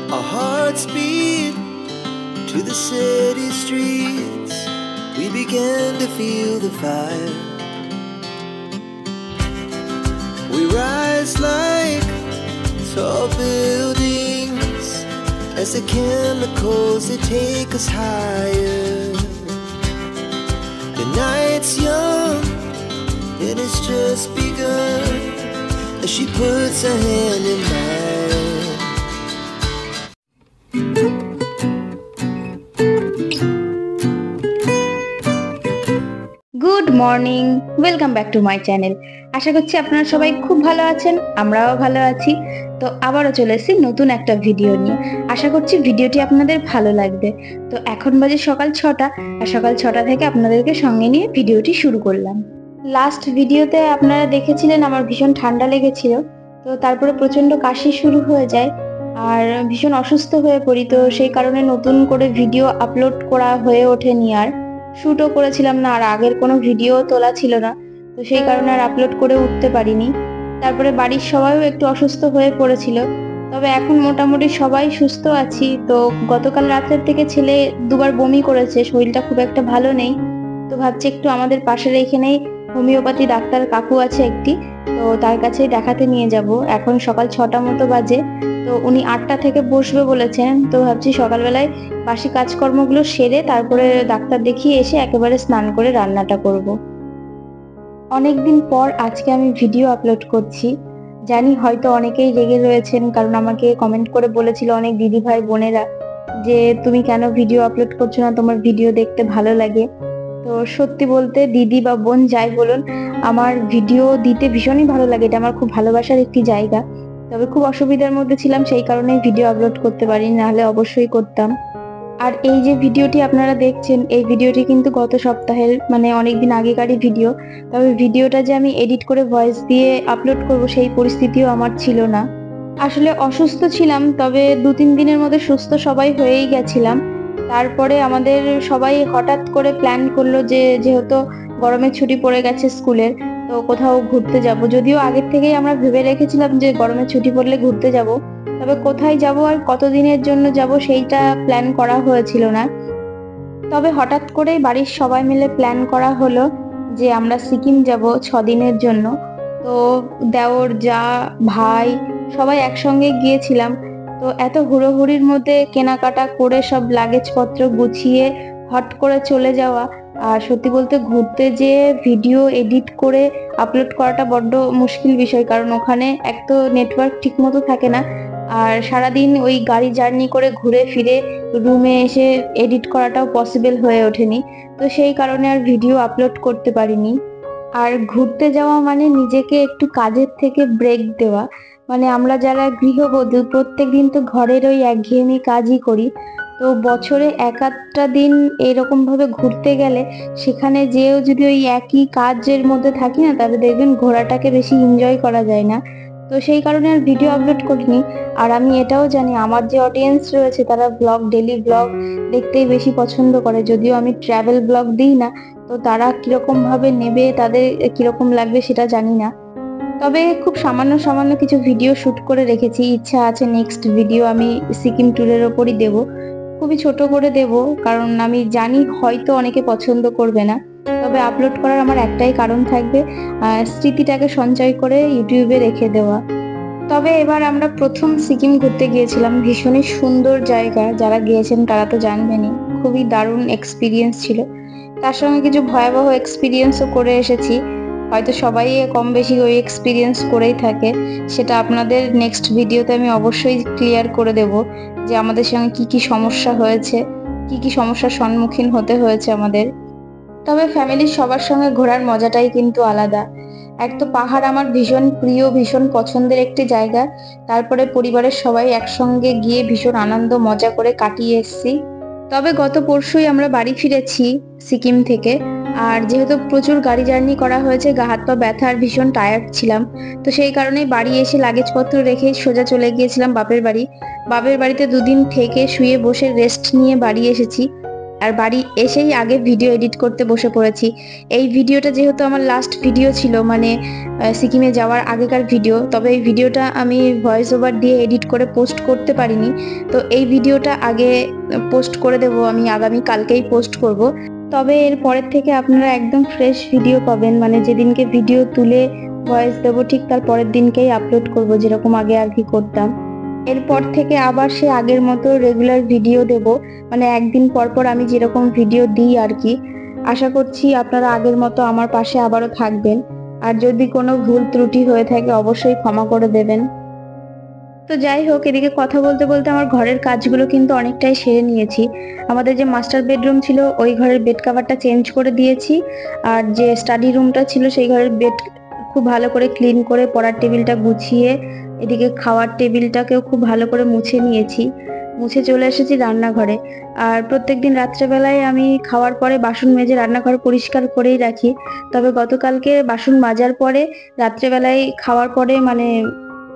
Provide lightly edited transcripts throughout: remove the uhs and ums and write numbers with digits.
Our hearts beat to the city streets. We began to feel the fire. We rise like tall buildings as the chemicals, they take us higher. The night's young and it's just begun as she puts her hand in mine. Good morning, welcome back to my channel. আশা করছি আপনারা সবাই খুব ভালো আছেন, আমরাও ভালো আছি। তো আবারও চলে এসেছি নতুন একটা ভিডিও নিয়ে। আশা করছি ভিডিওটি আপনাদের ভালো লাগবে। তো এখন বাজে সকাল 6টা, আর সকাল 6টা থেকে আপনাদেরকে সঙ্গে নিয়ে ভিডিওটি শুরু করলাম। লাস্ট ভিডিওতে আপনারা দেখেছিলেন আমার ভীষণ ঠান্ডা লেগেছিল, তো তারপরে প্রচণ্ড কাশি শুরু হয়ে যায় আর ভীষণ অসুস্থ হয়ে পড়ি। তো সেই কারণে নতুন করে ভিডিও আপলোড করা হয়ে ওঠেনি, আর শ্যুটও করেছিলাম না, আর আগের কোনো ভিডিও তোলা ছিল না, তো সেই কারণে আর আপলোড করে উঠতে পারিনি। তারপরে বাড়ির সবাইও একটু অসুস্থ হয়ে পড়েছিল, তবে এখন মোটামুটি সবাই সুস্থ আছি। তো গতকাল রাতের থেকে ছেলে দুবার বমি করেছে, শরীরটা খুব একটা ভালো নেই। তো ভাবছি একটু আমাদের পাশের এখানেই হোমিওপ্যাথি ডাক্তার কাকু আছে একটি, তো তার কাছে দেখাতে নিয়ে যাব। এখন সকাল 6টা মতো বাজে, তো উনি 8টা থেকে বসবে বলেছেন। তো ভাবছি সকালবেলায় বাসি কাজকর্মগুলো সেরে তারপরে ডাক্তার দেখিয়ে এসে একেবারে স্নান করে রান্নাটা করব। অনেকদিন পর আজকে আমি ভিডিও আপলোড করছি। জানি হয়তো অনেকেই রেগে রয়েছেন, কারণ আমাকে কমেন্ট করে বলেছিল অনেক দিদি ভাই বোনেরা যে তুমি কেন ভিডিও আপলোড করছো না, তোমার ভিডিও দেখতে ভালো লাগে। তো সত্যি বলতে দিদি বা বোন যাই বলুন, আমার ভিডিও দিতে ভীষণই ভালো লাগে, এটা আমার খুব ভালোবাসার একটি জায়গা। তবে খুব অসুবিধার মধ্যে ছিলাম, সেই কারণেই ভিডিও আপলোড করতে পারিনি, নাহলে অবশ্যই করতাম। আর এই যে ভিডিওটি আপনারা দেখছেন, এই ভিডিওটি কিন্তু গত সপ্তাহের, মানে অনেকদিন আগেকারই ভিডিও। তবে ভিডিওটা যে আমি এডিট করে ভয়েস দিয়ে আপলোড করব সেই পরিস্থিতিও আমার ছিল না। আসলে অসুস্থ ছিলাম, তবে 2-3 দিনের মধ্যে সুস্থ সবাই হয়েই গেছিলাম। তারপরে আমাদের সবাই হঠাৎ করে প্ল্যান করলো যে যেহেতু গরমের ছুটি পড়ে গেছে স্কুলের, তো কোথাও ঘুরতে যাব। যদিও আগের থেকেই আমরা ভেবে রেখেছিলাম যে গরমের ছুটি পড়লে ঘুরতে যাব, তবে কোথায় যাব আর কতদিনের জন্য যাব সেইটা প্ল্যান করা হয়েছিল না। তবে হঠাৎ করেই বাড়ির সবাই মিলে প্ল্যান করা হলো যে আমরা সিকিম যাব 6 দিনের জন্য। তো দেওর, যা, ভাই সবাই একসঙ্গে গিয়েছিলাম। তো এত হুড়োহুড়ির মধ্যে কেনাকাটা করে সব লাগেজপত্র গুছিয়ে হট করে চলে যাওয়া, আর সত্যি বলতে ঘুরতে যেয়ে ভিডিও এডিট করে আপলোড করাটা বড্ড মুশকিল বিষয়, কারণ ওখানে এক তো নেটওয়ার্ক ঠিক মতো থাকে না, আর সারাদিন ওই গাড়ি জার্নি করে ঘুরে ফিরে রুমে এসে এডিট করাটাও পসিবল হয়ে ওঠেনি। তো সেই কারণে আর ভিডিও আপলোড করতে পারিনি। আর ঘুরতে যাওয়া মানে নিজেকে একটু কাজের থেকে ব্রেক দেওয়া। মানে আমরা যারা গৃহবধূ প্রত্যেকদিন তো ঘরের ওই একঘেয়েমি কাজই করি, তো বছরে এক আধটা দিন এরকম ভাবে ঘুরতে গেলে সেখানে যেও যদি ওই একই কাজের মধ্যে থাকি না, তাহলে দেখবেন ঘোরাটাকে বেশি এনজয় করা যায় না। তো সেই কারণে আর ভিডিও আপলোড করিনি। আর আমি এটাও জানি আমার যে অডিয়েন্স রয়েছে তারা ব্লগ, ডেলি ব্লগ দেখতেই বেশি পছন্দ করে। যদিও আমি ট্রাভেল ব্লগ দিই না, তো তারা কিরকম ভাবে নেবে, তাদের কিরকম লাগবে সেটা জানি না। তবে খুব সামান্য সামান্য কিছু ভিডিও শুট করে রেখেছি, ইচ্ছা আছে নেক্সট ভিডিও আমি সিকিম ট্যুরের ওপরই দেব, খুবই ছোট করে দেব, কারণ আমি জানি হয়তো অনেকে পছন্দ করবে না। তবে আপলোড করার আমার একটাই কারণ থাকবে, স্মৃতিটাকে সঞ্চয় করে ইউটিউবে রেখে দেওয়া। তবে এবার আমরা প্রথম সিকিম ঘুরতে গিয়েছিলাম, ভীষণই সুন্দর জায়গা, যারা গিয়েছেন তারা তো জানবেনই, খুবই দারুণ এক্সপিরিয়েন্স ছিল। তার সঙ্গে কিছু ভয়াবহ এক্সপিরিয়েন্সও করে এসেছি, হয়তো সবাই কম বেশি ওই এক্সপিরিয়েন্স করেই থাকে। সেটা আপনাদের নেক্সট ভিডিওতে আমি অবশ্যই ক্লিয়ার করে দেব যে আমাদের সঙ্গে কি কি সমস্যা হয়েছে, কি কি সমস্যার সম্মুখীন হতে হয়েছে আমাদের। তবে ফ্যামিলির সবার সঙ্গে ঘোরার মজাটাই কিন্তু আলাদা। এক তো পাহাড় আমার ভীষণ প্রিয়, ভীষণ পছন্দের একটি জায়গা, তারপরে পরিবারের সবাই একসঙ্গে গিয়ে ভীষণ আনন্দ মজা করে কাটিয়ে এসেছি। তবে গত পরশুই আমরা বাড়ি ফিরেছি সিকিম থেকে, আর যেহেতু প্রচুর গাড়ি জার্নি করা হয়েছে, গা হাত পা ব্যথা আর ভীষণ টায়ার্ড ছিলাম, তো সেই কারণেই বাড়ি এসে লাগেজপত্র রেখে সোজা চলে গিয়েছিলাম বাপের বাড়ি। বাপের বাড়িতে 2 দিন থেকে শুয়ে বসে রেস্ট নিয়ে বাড়ি এসেছি। আর বাড়ি এসেই আগে ভিডিও এডিট করতে বসে পড়েছি। এই ভিডিওটা যেহেতু আমার লাস্ট ভিডিও ছিল, মানে সিকিমে যাওয়ার আগেকার ভিডিও, তবে এই ভিডিওটা আমি ভয়েস ওভার দিয়ে এডিট করে পোস্ট করতে পারিনি। তো এই ভিডিওটা আগে পোস্ট করে দেবো, আমি আগামী কালকেই পোস্ট করব। তবে এর পরের থেকে আপনারা একদম ফ্রেশ ভিডিও পাবেন, মানে যেদিনকে ভিডিও তুলে ভয়েস দেবো ঠিক তার পরের দিনকেই আপলোড করব, যেরকম আগে আর কি করতাম। এরপর থেকে আবার সে আগের মতো রেগুলার ভিডিও দেব, মানে একদিন পর পর আমি যেরকম ভিডিও দিই আর কি। আশা করছি আপনারা আগের মতো আমার পাশে আবারও থাকবেন, আর যদি কোনো ভুল ত্রুটি হয়ে থাকে অবশ্যই ক্ষমা করে দেবেন। তো যাই হোক, এদিকে কথা বলতে বলতে আমার ঘরের কাজগুলো কিন্তু অনেকটাই সেরে নিয়েছি। আমাদের যে মাস্টার বেডরুম ছিল ওই ঘরের বেড কাভারটা চেঞ্জ করে দিয়েছি, আর যে স্টাডি রুমটা ছিল সেই ঘরের বেড খুব ভালো করে ক্লিন করে পড়ার টেবিলটা গুছিয়ে, এদিকে খাওয়ার টেবিলটাকেও খুব ভালো করে মুছে নিয়েছি। মুছে চলে এসেছি রান্নাঘরে। আর প্রত্যেকদিন রাত্রেবেলায় আমি খাওয়ার পরে বাসন মেজে রান্নাঘর পরিষ্কার করেই রাখি। তবে গতকালকে বাসন মাজার পরে রাত্রেবেলায় খাওয়ার পরে মানে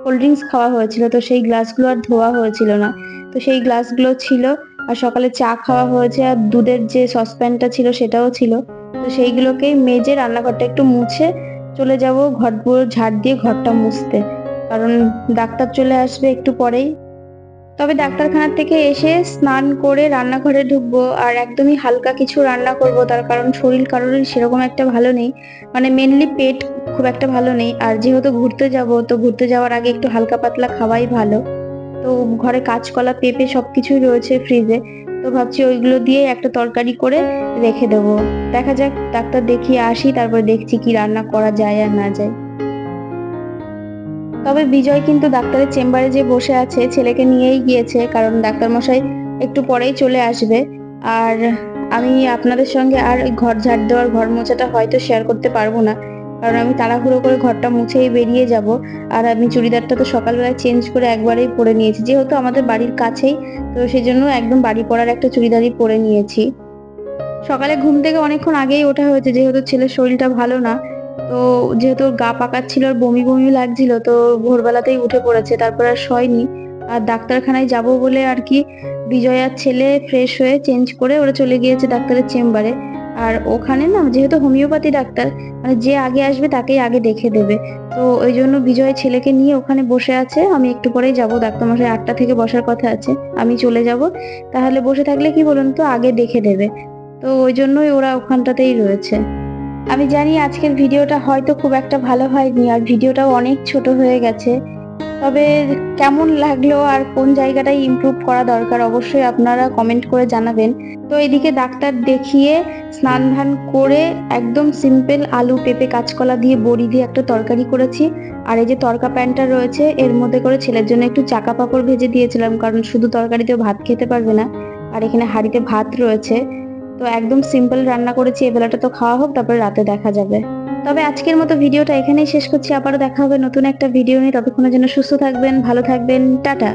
কোল্ড ড্রিঙ্কস খাওয়া হয়েছিল, তো সেই গ্লাসগুলো আর ধোয়া হয়েছিল না। তো সেই গ্লাসগুলো ছিল, আর সকালে চা খাওয়া হয়েছে, আর দুধের যে সসপ্যানটা ছিল সেটাও ছিল। তো সেইগুলোকেই মেজে রান্নাঘরটা একটু মুছে চলে যাব ঘরগুলো ঝাড় দিয়ে ঘরটা মুছতে, কারণ ডাক্তার চলে আসবে একটু পরেই। তবে ডাক্তারখানা থেকে এসে স্নান করে রান্নাঘরে ঢুকবো, আর একদমই হালকা কিছু রান্না করব, তার কারণ শরীর কারোরই সেরকম একটা ভালো নেই, মানে মেনলি পেট খুব একটা ভালো নেই। আর যেহেতু ঘুরতে যাব, তো ঘুরতে যাওয়ার আগে একটু হালকা পাতলা খাওয়াই ভালো। তো ঘরে কাঁচকলা পেঁপে সবকিছুই রয়েছে ফ্রিজে, তো ভাবছি ওইগুলো দিয়ে একটা তরকারি করে রেখে দেবো। দেখা যাক, ডাক্তার দেখিয়ে আসি, তারপরে দেখছি কি রান্না করা যায় আর না যায়। তবে বিজয় কিন্তু ডাক্তারের চেম্বারে যে বসে আছে ছেলেকে নিয়েই গিয়েছে, কারণ ডাক্তার মশাই একটু পরেই চলে আসবে। আর আমি আপনাদের সঙ্গে আর ঘর ঝাড় দেওয়ার ঘর মোছাটা হয়তো শেয়ার করতে পারবো না, কারণ আমি তাড়াহুড়ো করে ঘরটা মুছেই বেরিয়ে যাব। আর আমি চুড়িদারটা তো সকালবেলায় চেঞ্জ করে একবারেই পরে নিয়েছি, যেহেতু আমাদের বাড়ির কাছেই, তো সেই জন্য একদম বাড়ি পরার একটা চুড়িদারই পরে নিয়েছি। সকালে ঘুম থেকে অনেকক্ষণ আগেই ওঠা হয়েছে, যেহেতু ছেলের শরীরটা ভালো না। তো যেহেতু ওর গা পাকাচ্ছিল আর বমি বমি লাগছিল, তো ভোরবেলাতেই উঠে পড়েছে, তারপর আর শয়নি। আর ডাক্তারখানায় যাব বলে আর কি বিজয় আর ছেলে ফ্রেশ হয়ে চেঞ্জ করে ওরা চলে গিয়েছে ডাক্তারের চেম্বারে। আর ওখানে না যেহেতু হোমিওপ্যাথি ডাক্তার, মানে যে আগে আসবে তাকেই আগে দেখে দেবে, তো ওই জন্য বিজয় ছেলেকে নিয়ে ওখানে বসে আছে। আমি একটু পরেই যাবো, ডাক্তারমশাই 8টা থেকে বসার কথা আছে, আমি চলে যাব। তাহলে বসে থাকলে কি বলুন তো, আগে দেখে দেবে, তো ওই জন্যই ওরা ওখানটাতেই রয়েছে। আমি জানি আজকের ভিডিওটা হয়তো খুব একটা ভালো হয়নি, আর ভিডিওটাও অনেক ছোট হয়ে গেছে। তবে কেমন লাগলো আর কোন জায়গাটাই ইমপ্রুভ করা দরকার অবশ্যই আপনারা কমেন্ট করে জানাবেন। তো এদিকে ডাক্তার দেখিয়ে স্নান ধান করে একদম সিম্পল আলু পেঁপে কাঁচকলা দিয়ে বড়ি দিয়ে একটা তরকারি করেছি। আর এই যে তরকা প্যানটা রয়েছে এর মধ্যে করে ছেলের জন্য একটু চাকা পাঁপড় ভেজে দিয়েছিলাম, কারণ শুধু তরকারিতেও ভাত খেতে পারবে না। আর এখানে হাঁড়িতে ভাত রয়েছে। তো একদম সিম্পল রান্না করেছি, এই বেলাটা তো খাওয়া হোক, তারপরে রাতে দেখা যাবে। তবে আজকের মতো ভিডিওটা এখানেই শেষ করছি, আবারও দেখা হবে নতুন একটা ভিডিও নিয়ে। ততক্ষণের জন্য সুস্থ থাকবেন, ভালো থাকবেন, টাটা।